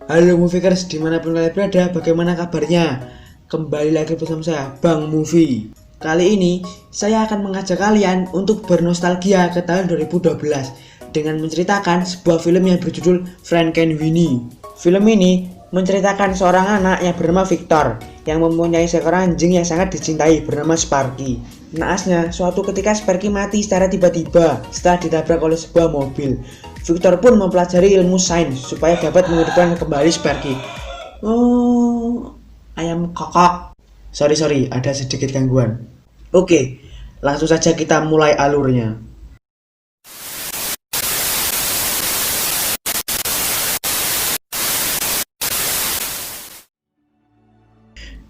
Halo Moviekers, dimanapun kalian berada, bagaimana kabarnya? Kembali lagi bersama saya, Bang Movie. Kali ini, saya akan mengajak kalian untuk bernostalgia ke tahun 2012 dengan menceritakan sebuah film yang berjudul Frankenweenie. Film ini menceritakan seorang anak yang bernama Victor yang mempunyai seekor anjing yang sangat dicintai bernama Sparky. Naasnya, suatu ketika Sparky mati secara tiba-tiba setelah ditabrak oleh sebuah mobil. Victor pun mempelajari ilmu sains supaya dapat menghidupkan kembali Sparky. Oh, ayam kokok. Sorry, ada sedikit gangguan. Oke, langsung saja kita mulai alurnya.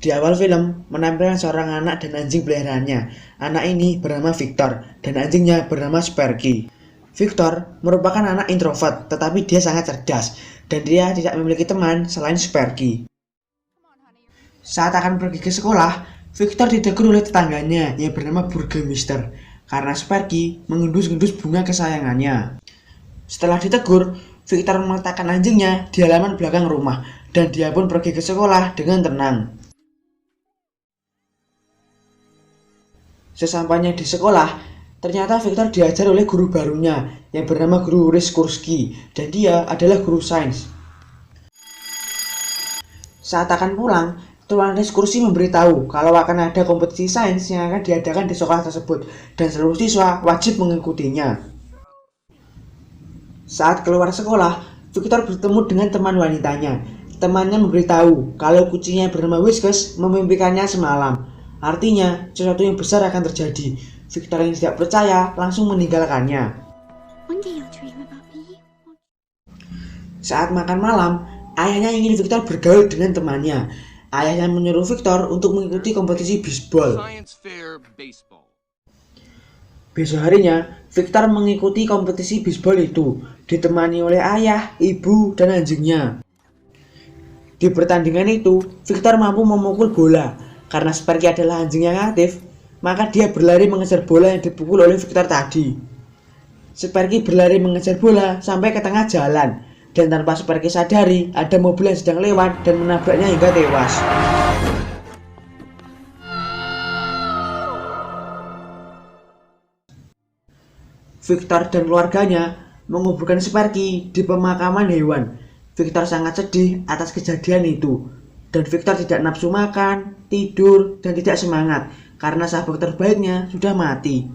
Di awal film, menampilkan seorang anak dan anjing peliharaannya. Anak ini bernama Victor, dan anjingnya bernama Sparky. Victor merupakan anak introvert, tetapi dia sangat cerdas, dan dia tidak memiliki teman selain Sparky. Saat akan pergi ke sekolah, Victor ditegur oleh tetangganya yang bernama Burgermeister, karena Sparky mengendus-endus bunga kesayangannya. Setelah ditegur, Victor meletakkan anjingnya di halaman belakang rumah, dan dia pun pergi ke sekolah dengan tenang. Sesampainya di sekolah, ternyata Victor diajar oleh guru barunya yang bernama Guru Riskurski, dan dia adalah guru sains. Saat akan pulang, Tuan Riskursi memberitahu kalau akan ada kompetisi sains yang akan diadakan di sekolah tersebut dan seluruh siswa wajib mengikutinya. Saat keluar sekolah, Victor bertemu dengan teman wanitanya. Temannya memberitahu kalau kucingnya bernama Whiskas memimpikannya semalam. Artinya, sesuatu yang besar akan terjadi. Victor yang tidak percaya langsung meninggalkannya. Saat makan malam, ayahnya ingin Victor bergaul dengan temannya. Ayahnya menyuruh Victor untuk mengikuti kompetisi bisbol. Besok harinya, Victor mengikuti kompetisi bisbol itu, ditemani oleh ayah, ibu, dan anjingnya. Di pertandingan itu, Victor mampu memukul bola. Karena Sparky adalah anjing yang aktif, maka dia berlari mengejar bola yang dipukul oleh Victor tadi. Sparky berlari mengejar bola sampai ke tengah jalan, dan tanpa Sparky sadari, ada mobil yang sedang lewat dan menabraknya hingga tewas. Victor dan keluarganya menguburkan Sparky di pemakaman hewan. Victor sangat sedih atas kejadian itu, dan Victor tidak nafsu makan, tidur, dan tidak semangat karena sahabat terbaiknya sudah mati.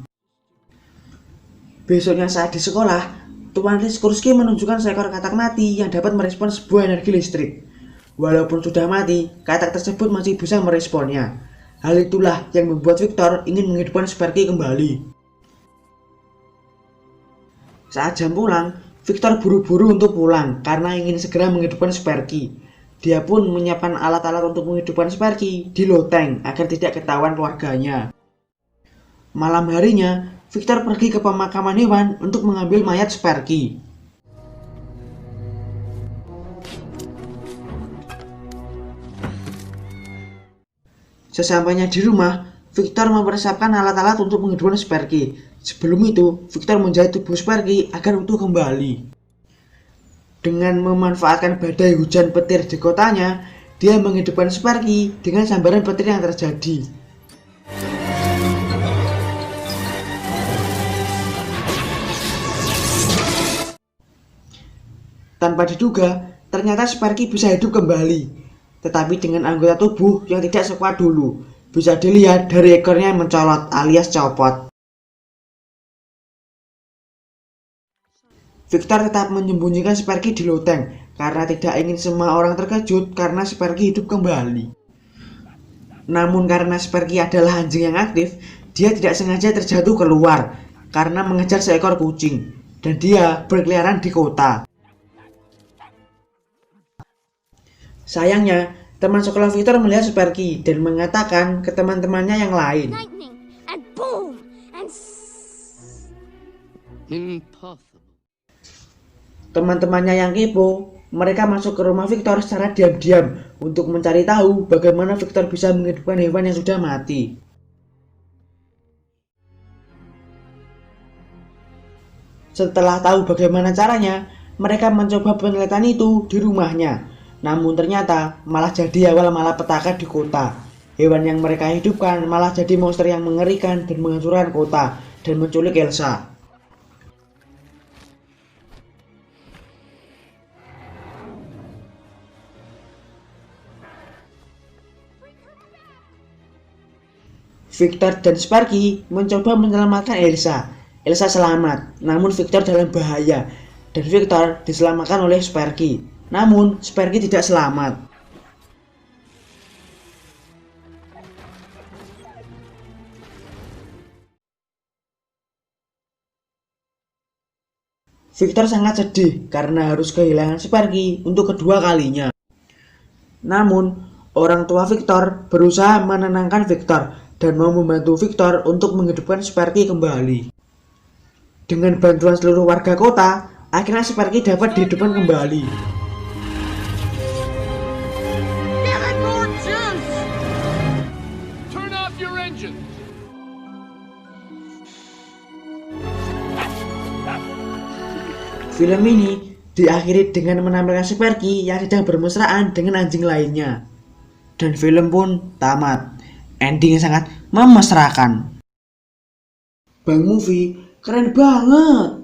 Besoknya saat di sekolah, Tuan Riskurski menunjukkan seekor katak mati yang dapat merespon sebuah energi listrik. Walaupun sudah mati, katak tersebut masih bisa meresponnya. Hal itulah yang membuat Victor ingin menghidupkan Sparky kembali. Saat jam pulang, Victor buru-buru untuk pulang karena ingin segera menghidupkan Sparky. Dia pun menyiapkan alat-alat untuk menghidupkan Sparky di loteng agar tidak ketahuan keluarganya. Malam harinya, Victor pergi ke pemakaman hewan untuk mengambil mayat Sparky. Sesampainya di rumah, Victor mempersiapkan alat-alat untuk menghidupkan Sparky. Sebelum itu, Victor menjahit tubuh Sparky agar utuh kembali. Dengan memanfaatkan badai hujan petir di kotanya, dia menghidupkan Sparky dengan sambaran petir yang terjadi. Tanpa diduga, ternyata Sparky bisa hidup kembali, tetapi dengan anggota tubuh yang tidak sekuat dulu. Bisa dilihat dari ekornya yang mencolot alias copot. Victor tetap menyembunyikan Sparky di loteng karena tidak ingin semua orang terkejut karena Sparky hidup kembali. Namun karena Sparky adalah anjing yang aktif, dia tidak sengaja terjatuh keluar karena mengejar seekor kucing, dan dia berkeliaran di kota. Sayangnya, teman sekolah Victor melihat Sparky dan mengatakan ke teman-temannya yang lain. Teman-temannya yang kepo, mereka masuk ke rumah Victor secara diam-diam untuk mencari tahu bagaimana Victor bisa menghidupkan hewan yang sudah mati. Setelah tahu bagaimana caranya, mereka mencoba penelitian itu di rumahnya. Namun ternyata malah jadi awal malapetaka di kota. Hewan yang mereka hidupkan malah jadi monster yang mengerikan dan menghancurkan kota dan menculik Elsa. Victor dan Sparky mencoba menyelamatkan Elsa. Elsa selamat, namun Victor dalam bahaya dan Victor diselamatkan oleh Sparky. Namun Sparky tidak selamat. Victor sangat sedih karena harus kehilangan Sparky untuk kedua kalinya. Namun, orang tua Victor berusaha menenangkan Victor dan mau membantu Victor untuk menghidupkan Sparky kembali. Dengan bantuan seluruh warga kota, akhirnya Sparky dapat dihidupkan kembali. Film ini diakhiri dengan menampilkan Sparky yang sedang bermesraan dengan anjing lainnya. Dan film pun tamat. Ending yang sangat memesrakan. Bang Movie keren banget.